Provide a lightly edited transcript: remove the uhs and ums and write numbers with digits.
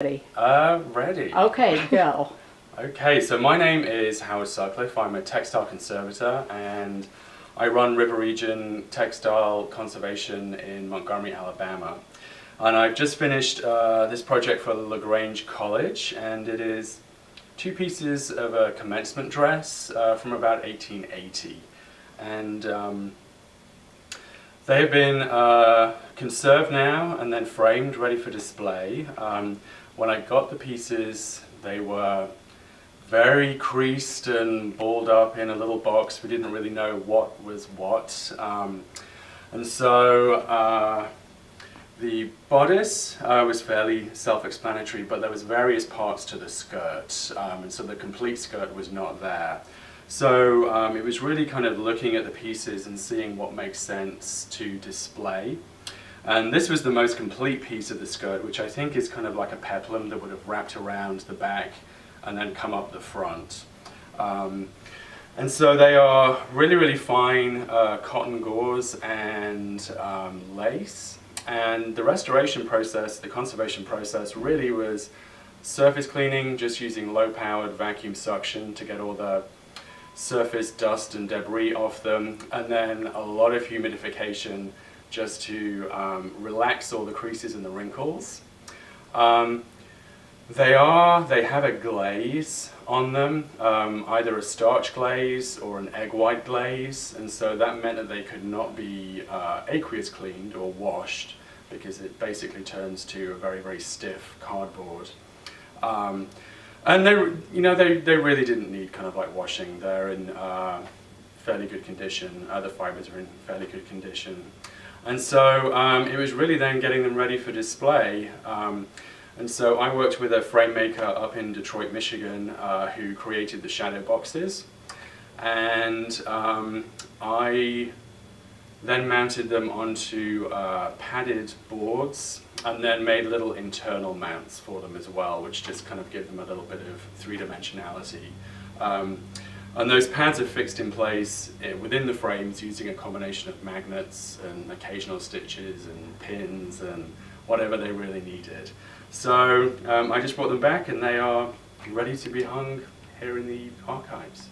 Ready? Ready. Okay, go. Okay, so my name is Howard Sutcliffe. I'm a textile conservator and I run River Region Textile Conservation in Montgomery, Alabama. And I've just finished this project for LaGrange College, and it is two pieces of a commencement dress from about 1880. And they have been conserved now and then framed, ready for display. When I got the pieces, they were very creased and balled up in a little box. We didn't really know what was what. And so the bodice was fairly self-explanatory, but there was various parts to the skirt, and so the complete skirt was not there. So it was really kind of looking at the pieces and seeing what makes sense to display. And this was the most complete piece of the skirt, which I think is kind of like a peplum that would have wrapped around the back and then come up the front. And so they are really, really fine cotton gauze and lace. And the restoration process, the conservation process, really was surface cleaning, just using low-powered vacuum suction to get all the surface dust and debris off them, and then a lot of humidification just to relax all the creases and the wrinkles. They have a glaze on them, either a starch glaze or an egg white glaze, and so that meant that they could not be aqueous cleaned or washed, because it basically turns to a very, very stiff cardboard. And they really didn't need kind of like washing. They're in fairly good condition. The fibers are in fairly good condition. And so it was really then getting them ready for display. And so I worked with a frame maker up in Detroit, Michigan, who created the shadow boxes. And I then mounted them onto padded boards and then made little internal mounts for them as well, which just kind of give them a little bit of three-dimensionality. And those pads are fixed in place within the frames using a combination of magnets and occasional stitches and pins and whatever they really needed. So I just brought them back and they are ready to be hung here in the archives.